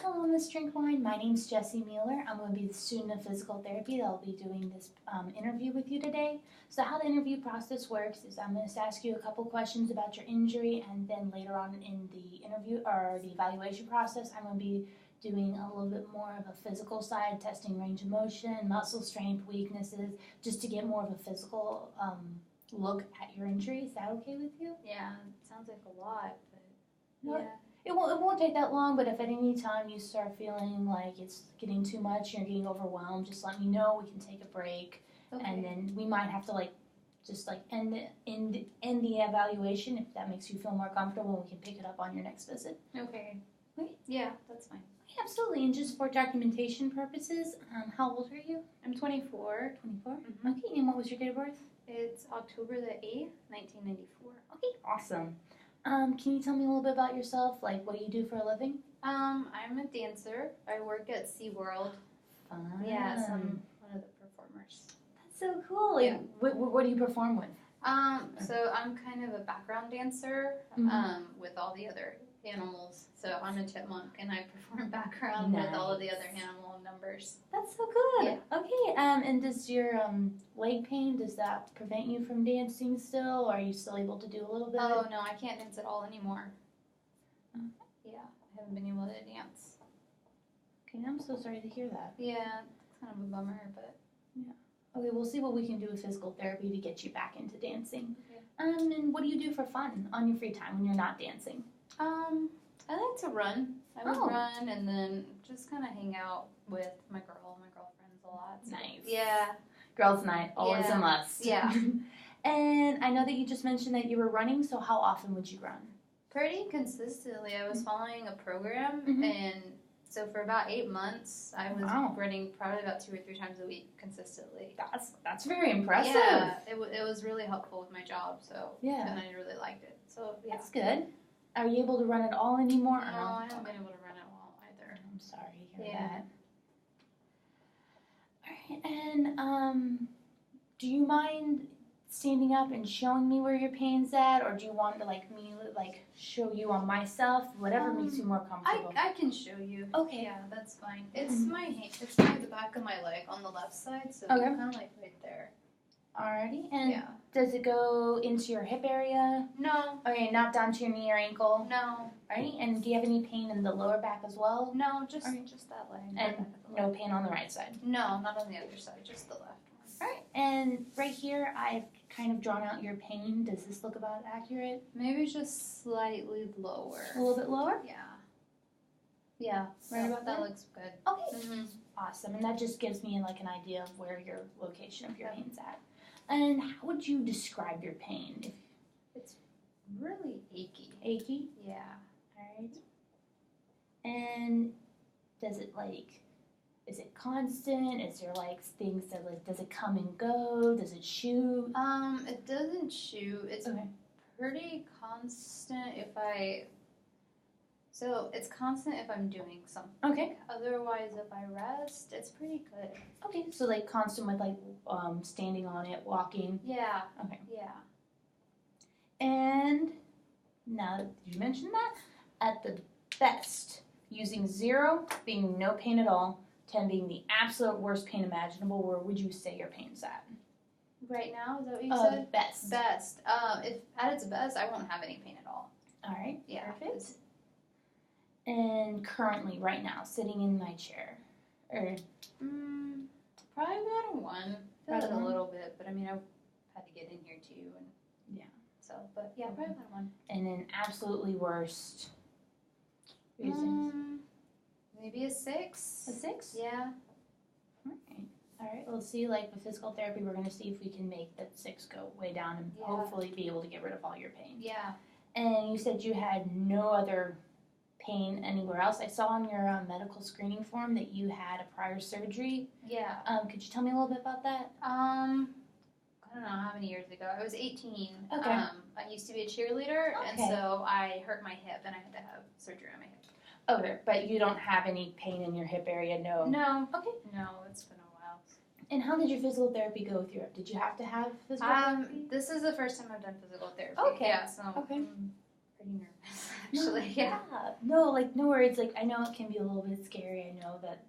Hello, Miss Drinkwine. My name's Jessi Mueller. I'm going to be the student of physical therapy that will be doing this interview with you today. So how the interview process works is I'm going to ask you a couple questions about your injury, and then later on in the interview or the evaluation process, I'm going to be doing a little bit more of a physical side, testing range of motion, muscle strength, weaknesses, just to get more of a physical look at your injury. Is that okay with you? Yeah, it sounds like a lot, but No, yeah. It won't take that long, but if at any time you start feeling like it's getting too much, you're getting overwhelmed, just let me know. We can take a break, Okay. and then we might have to end the evaluation if that makes you feel more comfortable. We can pick it up on your next visit. Okay. Okay. Yeah, that's fine. Absolutely, and just for documentation purposes, how old are you? I'm 24. 24. Mm-hmm. Okay, and what was your date of birth? It's October the 8th, 1994. Okay, awesome. Can you tell me a little bit about yourself? Like, what do you do for a living? I'm a dancer. I work at SeaWorld. Fun. Yeah, so I'm one of the performers. That's so cool. Like, Yeah. what do you perform with? So I'm kind of a background dancer, with all the other animals. So I'm a chipmunk, and I perform background with all of the other animal numbers. That's so good. Yeah. Okay. And does your leg pain, does that prevent you from dancing still, or are you still able to do a little bit? Oh no, I can't dance at all anymore. Yeah, I haven't been able to dance. Okay, I'm so sorry to hear that. Yeah, it's kind of a bummer, but Okay, we'll see what we can do with physical therapy to get you back into dancing. Okay. And what do you do for fun on your free time when you're not dancing? I like to run. I would Oh. run and then just kind of hang out with my girlfriends a lot. So. Nice. Yeah. Girls' night, always a must. Yeah. And I know that you just mentioned that you were running, so how often would you run? Pretty consistently. I was following a program, and so for about 8 months, I was running probably about 2 or 3 times a week consistently. That's very impressive. Yeah, it was really helpful with my job, so yeah. And I really liked it. So yeah. That's good. Are you able to run at all anymore? No, I haven't been able to run at all either. I'm sorry to hear Yeah. that. All right, and do you mind standing up and showing me where your pain's at, or do you want to show you on myself? Whatever makes you more comfortable. I can show you. Okay. Yeah, that's fine. It's my hand. It's by the back of my leg on the left side, so Okay. kind of like right there. Alrighty, and Yeah. does it go into your hip area? No. Okay, not down to your knee or ankle? No. Alrighty, and do you have any pain in the lower back as well? No, just Alright. just that leg. And no pain on the right side? No, not on the other side, just the left one. Alright, and right here I've kind of drawn out your pain. Does this look about accurate? Maybe just slightly lower. A little bit lower? Yeah. Yeah. Right about that there? looks good. Okay. Awesome, and that just gives me an idea of where your location of your pain's at. And how would you describe your pain? It's really achy. Achy? Yeah. Alright. And does it is it constant? Is there things that does it come and go? Does it shoot? It doesn't shoot. It's pretty constant So it's constant if I'm doing something. Okay. Otherwise, if I rest, it's pretty good. Okay, so constant with standing on it, walking. Yeah. Okay. Yeah. And now that you mentioned that, at the best, using 0 being no pain at all, 10 being the absolute worst pain imaginable, where would you say your pain's at? Right now, is that what you said? Best. Best. If at its best, I won't have any pain at all. All right. Yeah. Perfect. And currently, right now, sitting in my chair, Probably about a 1. Feel it a little bit, but I mean, I've had to get in here too, and yeah. So, but yeah, probably about a 1. And then absolutely worst. Maybe a 6. A 6? Yeah. All right. We'll see. With physical therapy, we're going to see if we can make that 6 go way down and hopefully be able to get rid of all your pain. Yeah. And you said you had no other pain anywhere else. I saw on your medical screening form that you had a prior surgery. Yeah. Could you tell me a little bit about that? I don't know how many years ago. I was 18. Okay. I used to be a cheerleader, and so I hurt my hip, and I had to have surgery on my hip. Okay, but you don't have any pain in your hip area, no? No. Okay. No, it's been a while. And how did your physical therapy go with your hip? Did you have to have physical therapy? This is the first time I've done physical therapy. Okay. Yeah, so Okay. I'm pretty nervous, actually. Yeah. No, like, no worries. Like, I know it can be a little bit scary. I know that,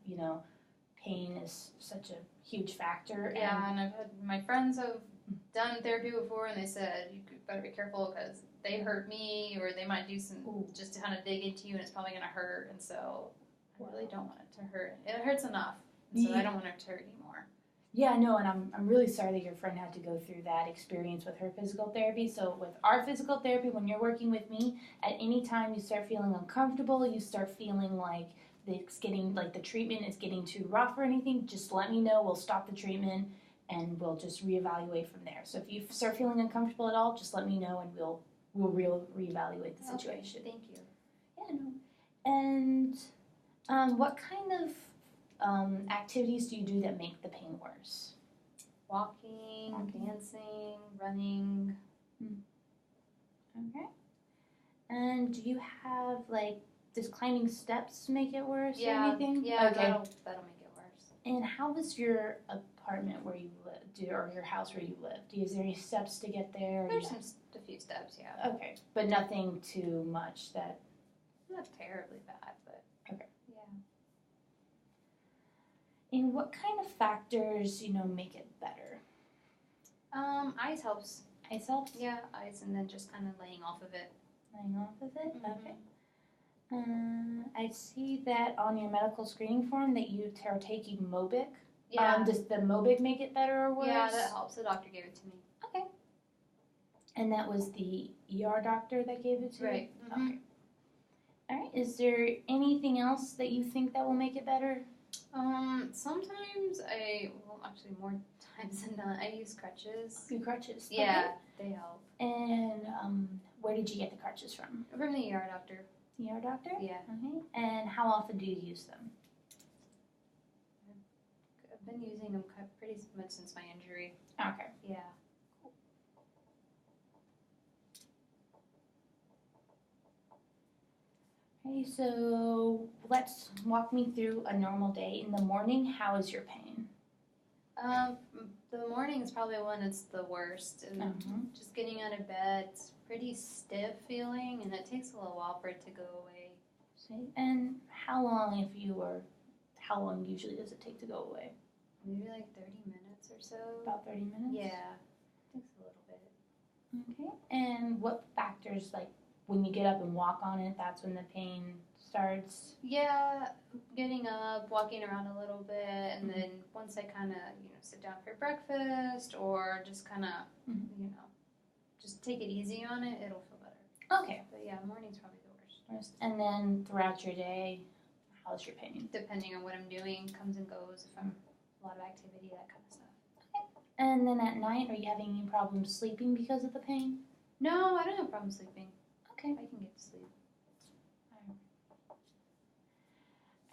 pain is such a huge factor. Yeah, and I've had my friends have done therapy before, and they said you better be careful because they hurt me, or they might do some just to kind of dig into you, and it's probably going to hurt. And so I really don't want it to hurt. It hurts enough, so I don't want it to hurt anymore. Yeah, no, and I'm really sorry that your friend had to go through that experience with her physical therapy. So with our physical therapy, when you're working with me, at any time you start feeling uncomfortable, you start feeling like it's getting, like the treatment is getting too rough or anything, just let me know. We'll stop the treatment and we'll just reevaluate from there. So if you start feeling uncomfortable at all, just let me know and we'll reevaluate the situation. Okay, thank you. Yeah, no. And what kind of activities do you do that make the pain worse? Walking, dancing, running. Okay. And do you have, like, does climbing steps make it worse or anything? Yeah, okay. That'll make it worse. And how is your apartment where you live, or your house where you live? Is there any steps to get there? There's a few steps, yeah. Okay, but nothing too much that... Not terribly bad, but... Okay. Yeah. And what kind of factors, make it better? Ice helps. Ice helps? Yeah, ice, and then just kind of laying off of it. Laying off of it? Mm-hmm. Okay. I see that on your medical screening form that you are taking Mobic. Yeah. Does the Mobic make it better or worse? Yeah, that helps. The doctor gave it to me. Okay. And that was the ER doctor that gave it to you? Right. Mm-hmm. Okay. All right. Is there anything else that you think that will make it better? Sometimes actually more times than not, I use crutches. Your crutches? Yeah, they help. And where did you get the crutches from? From the ER doctor. ER doctor? Yeah. Okay. And how often do you use them? I've been using them pretty much since my injury. Okay. Yeah. Okay, so let's walk me through a normal day. In the morning, how is your pain? The morning is probably when it's the worst, and just getting out of bed, it's pretty stiff feeling, and it takes a little while for it to go away. See, and how long usually does it take to go away? Maybe like 30 minutes or so. About 30 minutes? Yeah, it takes a little bit. Okay, and what factors, like when you get up and walk on it, that's when the pain starts? Yeah, getting up, walking around a little bit, and then once I kind of, sit down for breakfast or just kind of, just take it easy on it, it'll feel better. Okay. But yeah, morning's probably the worst. And then throughout your day, how's your pain? Depending on what I'm doing, comes and goes, if I'm a lot of activity, that kind of stuff. Okay. And then at night, are you having any problems sleeping because of the pain? No, I don't have problems sleeping. Okay. I can get to sleep.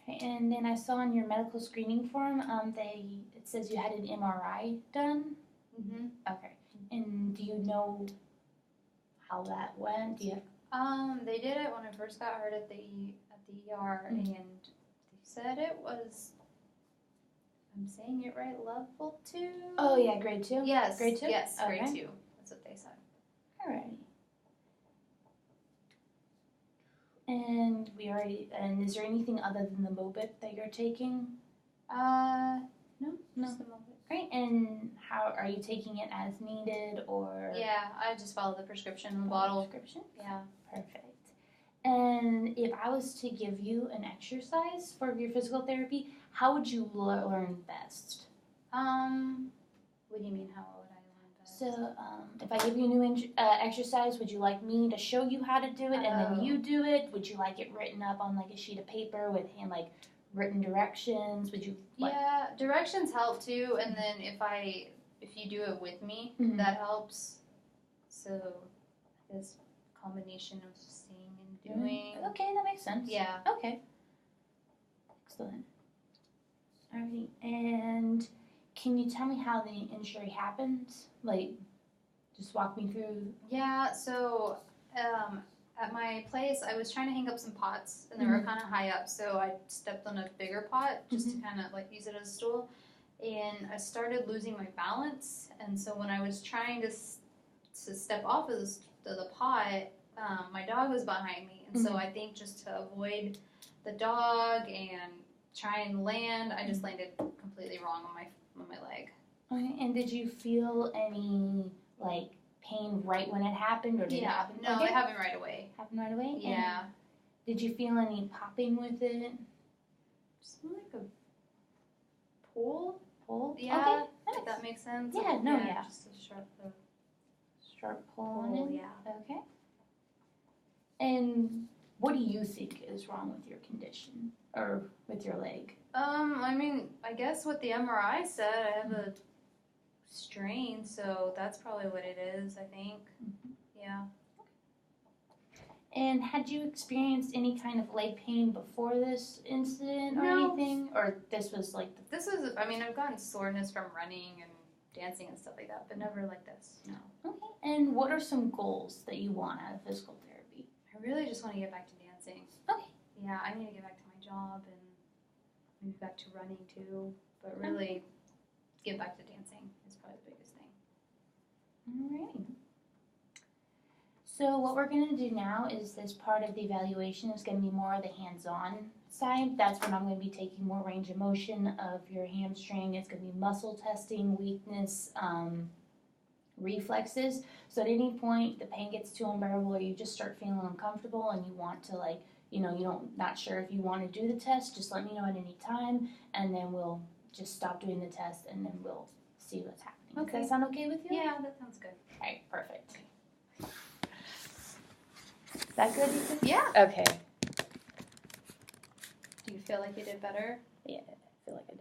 Okay, and then I saw on your medical screening form, it says you had an MRI done. Mm-hmm. Okay. And do you know how that went? Do you They did it when I first got hurt at the ER, and they said it was, if I'm saying it right, level 2? Oh yeah, grade 2? Yes. Grade 2? Yes, okay. grade 2. That's what they said. Alrighty. And is there anything other than the Mobic that you're taking? No. Just the Mobic. Great. And how are you taking it as needed or? Yeah, I just follow the prescription in the bottle. Prescription? Yeah. Perfect. And if I was to give you an exercise for your physical therapy, how would you learn best? What do you mean, how would I learn best? So, if I give you a new exercise, would you like me to show you how to do it and then you do it? Would you like it written up on like a sheet of paper with written directions? Would you like? Yeah, directions help too, and then if you do it with me, that helps. So, this combination of seeing and doing. Okay, that makes sense. Yeah. Okay. Excellent. Alrighty, and can you tell me how the injury happened? Like, just walk me through. Yeah, so at my place, I was trying to hang up some pots, and they were kind of high up, so I stepped on a bigger pot just to kind of use it as a stool, and I started losing my balance, and so when I was trying to step off of the pot, my dog was behind me, and so I think just to avoid the dog and try and land, I just landed completely wrong on my leg. Okay, and did you feel any like pain right when it happened, or did it happen? No, it happened right away. Happened right away. Yeah. And did you feel any popping with it? Just like a pull. Pull. Yeah. Okay. If Nice. that makes sense. Yeah. No. Yeah. Just a Sharp pull on it. Yeah. Okay. And what do you think is wrong with your condition or with your leg? I mean, I guess what the MRI said, I have a strain, so that's probably what it is, I think. Yeah. And had you experienced any kind of leg pain before this incident or No. anything? Or this was like the... This is, I mean, I've gotten soreness from running and dancing and stuff like that, but never like this, no. Okay. And what are some goals that you want out of physical therapy? I really just want to get back to dancing. Okay. Yeah, I need to get back to my job and maybe back to running too, but really get back to dancing is probably the biggest thing. Alrighty. So what we're going to do now is this part of the evaluation is going to be more of the hands-on side. That's when I'm going to be taking more range of motion of your hamstring. It's going to be muscle testing, weakness, reflexes. So at any point the pain gets too unbearable or you just start feeling uncomfortable and you want to not sure if you want to do the test, just let me know at any time and then we'll just stop doing the test and then we'll see what's happening. Okay. Does that sound okay with you? Yeah, that sounds good. Alright, perfect. Is that good, Ethan? Yeah. Okay. Do you feel like you did better? Yeah, I feel like I did.